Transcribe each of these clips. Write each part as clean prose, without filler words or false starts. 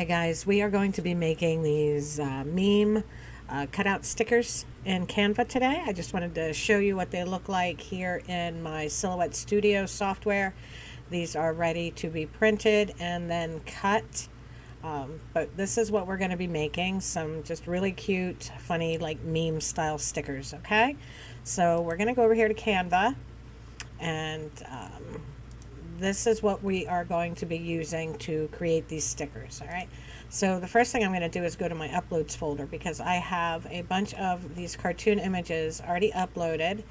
Hey guys, we are going to be making these meme cutout stickers in Canva today. I just wanted to show you what they look like here in my Silhouette Studio software. These are ready to be printed and then cut. But this is what we're going to be making, some just really cute, funny, like meme style stickers, okay? So we're going to go over here to Canva, and this is what we are going to be using to create these stickers. All right, so the first thing I'm going to do is go to my uploads folder, because I have a bunch of these cartoon images already uploaded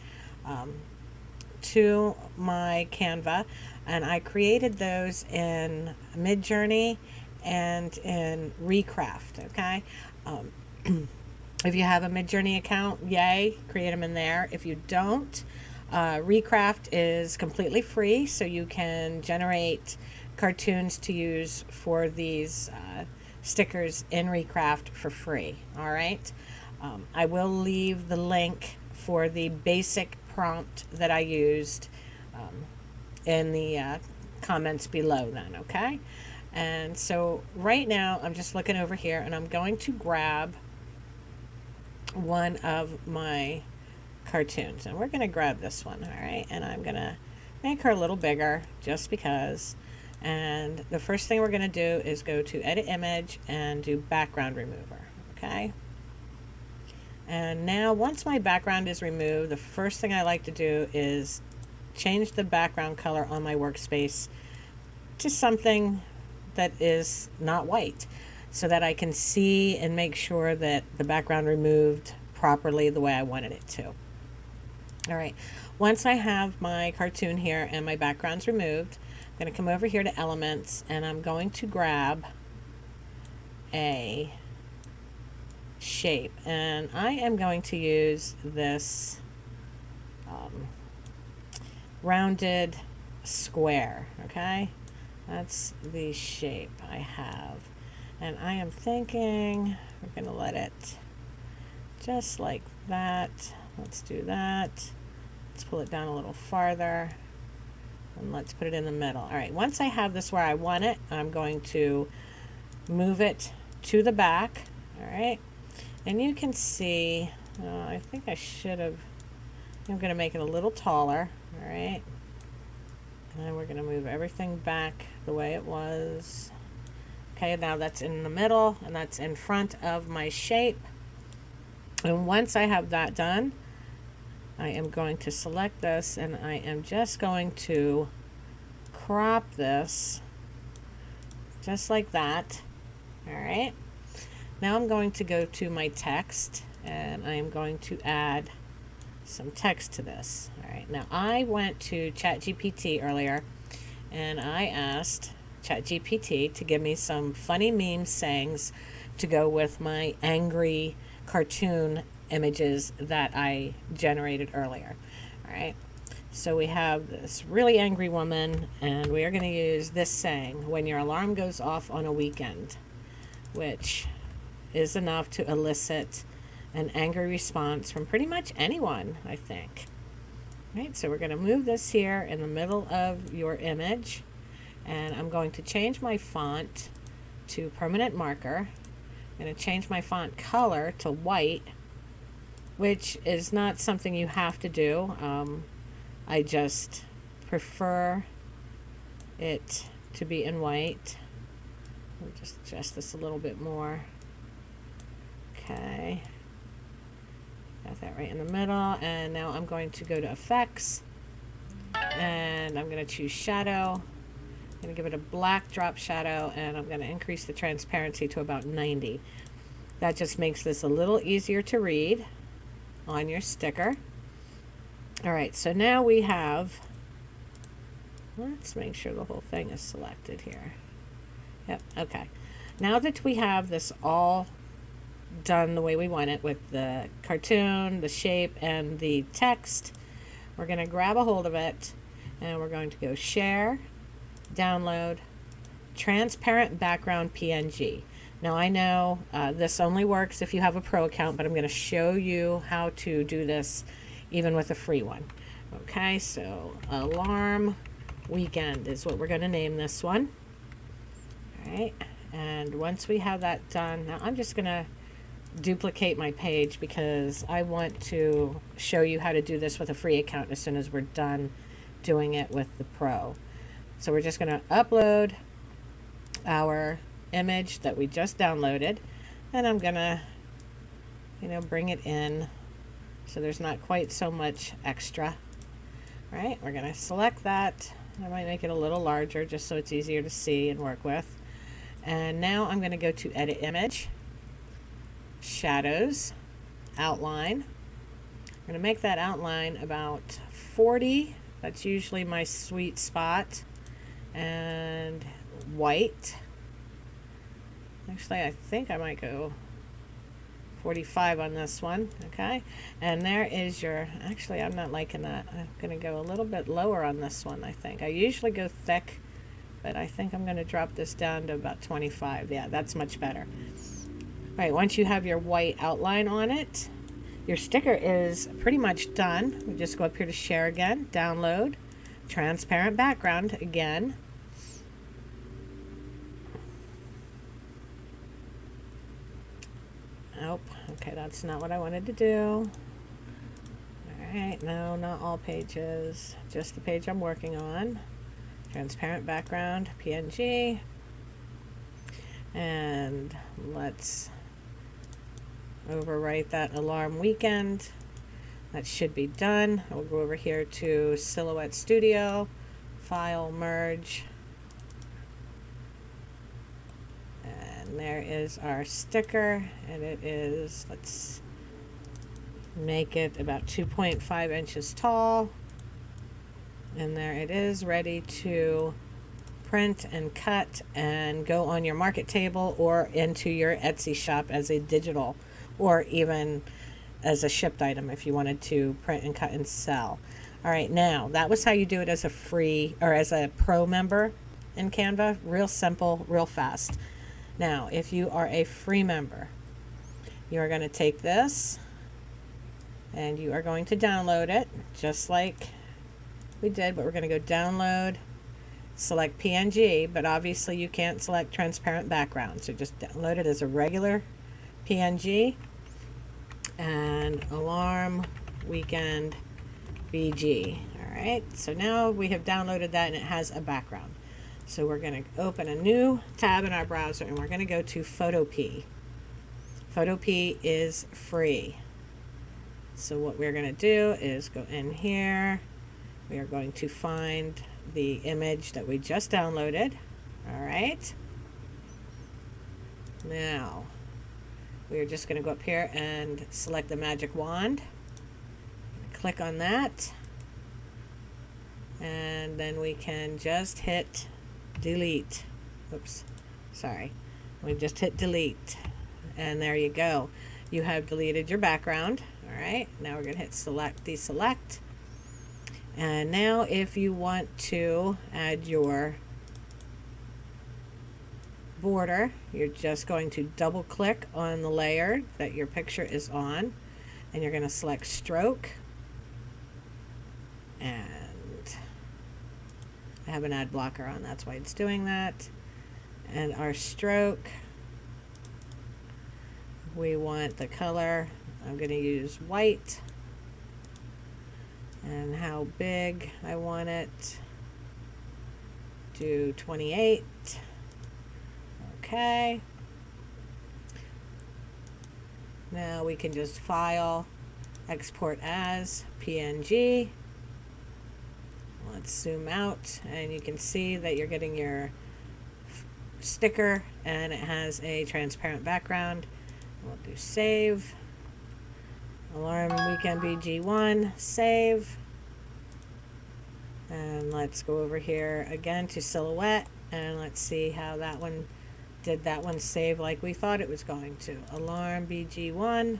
to my Canva, and I created those in MidJourney and in Recraft. Okay, if you have a MidJourney account, yay, create them in there. If you don't, Recraft is completely free, so you can generate cartoons to use for these stickers in Recraft for free. All right, I will leave the link for the basic prompt that I used in the comments below then, okay? And so right now I'm just looking over here, and I'm going to grab one of my cartoons, and we're going to grab this one. All right, and I'm going to make her a little bigger just because. And the first thing we're going to do is go to edit image and do background remover. Okay, and now once my background is removed, the first thing I like to do is change the background color on my workspace to something that is not white, so that I can see and make sure that the background removed properly the way I wanted it to. All right, once I have my cartoon here and my background's removed, I'm going to come over here to elements, and I'm going to grab a shape, and I am going to use this rounded square. Okay, that's the shape I have, and I am thinking we're going to let it just like that. Let's do that. Let's pull it down a little farther, and let's put it in the middle. All right, once I have this where I want it, I'm going to move it to the back. All right, and you can see, I think I should have, I'm going to make it a little taller. All right, and then we're going to move everything back the way it was. Okay, now that's in the middle, and that's in front of my shape. And once I have that done, I am going to select this, and I am just going to crop this just like that. All right, now I'm going to go to my text, and I am going to add some text to this. All right, now I went to ChatGPT earlier, and I asked ChatGPT to give me some funny meme sayings to go with my angry cartoon images that I generated earlier. All right, so we have this really angry woman, and we are going to use this saying, when your alarm goes off on a weekend, which is enough to elicit an angry response from pretty much anyone, I think. All right, so we're going to move this here in the middle of your image, and I'm going to change my font to permanent marker. I'm going to change my font color to white, which is not something you have to do. I just prefer it to be in white. We'll just adjust this a little bit more. Okay, got that right in the middle. And now I'm going to go to effects, and I'm going to choose shadow. I'm going to give it a black drop shadow, and I'm going to increase the transparency to about 90. That just makes this a little easier to read on your sticker. All right, so now we have, let's make sure the whole thing is selected here. Yep, okay. Now that we have this all done the way we want it, with the cartoon, the shape, and the text, we're going to grab a hold of it, and we're going to go share, download, transparent background PNG. Now I know this only works if you have a pro account, but I'm going to show you how to do this even with a free one. Okay, so alarm weekend is what we're going to name this one. All right, And once we have that done, now I'm just going to duplicate my page because I want to show you how to do this with a free account as soon as we're done doing it with the pro. So we're just going to upload our image that we just downloaded, and I'm going to, bring it in so there's not quite so much extra. Right, we're going to select that. I might make it a little larger just so it's easier to see and work with. And now I'm going to go to Edit Image, Shadows, Outline. I'm going to make that outline about 40. That's usually my sweet spot. And white. Actually, I think I might go 45 on this one. Okay, and there is your, actually I'm not liking that. I'm going to go a little bit lower on this one. I think I usually go thick, but I think I'm going to drop this down to about 25. Yeah, that's much better. All right, once you have your white outline on it, your sticker is pretty much done. We just go up here to share again, download, transparent background again. Nope. Okay, that's not what I wanted to do. Alright, no, not all pages. Just the page I'm working on. Transparent background, PNG. And let's overwrite that alarm weekend. That should be done. We'll go over here to Silhouette Studio, File, Merge. And there is our sticker, and it is, let's make it about 2.5 inches tall. And there it is, ready to print and cut and go on your market table or into your Etsy shop as a digital, or even as a shipped item if you wanted to print and cut and sell. All right, now that was how you do it as a free or as a pro member in Canva. Real simple, real fast. Now, if you are a free member, you are going to take this and you are going to download it just like we did, but we're going to go download, select PNG, but obviously you can't select transparent background, so just download it as a regular PNG. And alarm weekend BG. All right, so now we have downloaded that and it has a background. So we're going to open a new tab in our browser and we're going to go to Photopea. Photopea is free. So what we're going to do is go in here. We are going to find the image that we just downloaded. All right. Now, we are just going to go up here and select the magic wand. Click on that. And then we can just hit delete. Oops, sorry. We just hit delete. And there you go. You have deleted your background. All right. Now we're going to hit select, deselect. And now if you want to add your border, you're just going to double click on the layer that your picture is on, and you're going to select stroke, and I have an ad blocker on, that's why it's doing that. And our stroke, we want the color, I'm going to use white, and how big I want it, do 28. Okay. Now we can just file, export as PNG. Let's zoom out and you can see that you're getting your sticker and it has a transparent background. We'll do save. Alarm weekend BG1, save. And let's go over here again to Silhouette and let's see how that one did. That one save like we thought it was going to. Alarm BG1,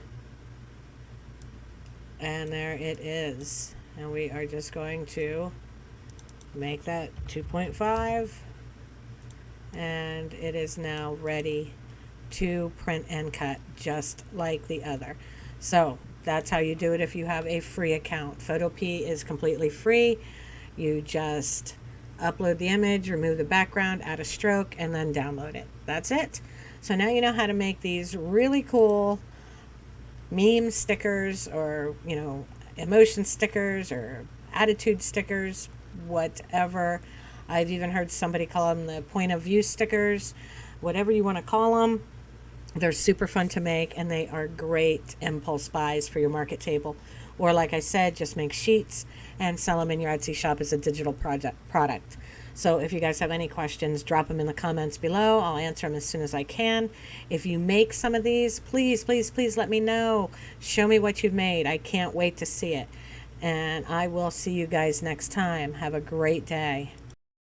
and there it is. And we are just going to make that 2.5, and it is now ready to print and cut just like the other. So that's how you do it if you have a free account. Photopea is completely free. You just upload the image, remove the background, add a stroke, and then download it. That's it. So now you know how to make these really cool meme stickers, or, you know, emotion stickers or attitude stickers, whatever. I've even heard somebody call them the point of view stickers, whatever you want to call them. They're super fun to make, and they are great impulse buys for your market table. Or, like I said, just make sheets and sell them in your Etsy shop as a digital product. So if you guys have any questions, drop them in the comments below. I'll answer them as soon as I can. If you make some of these, please, please, please let me know. Show me what you've made. I can't wait to see it. And I will see you guys next time. Have a great day.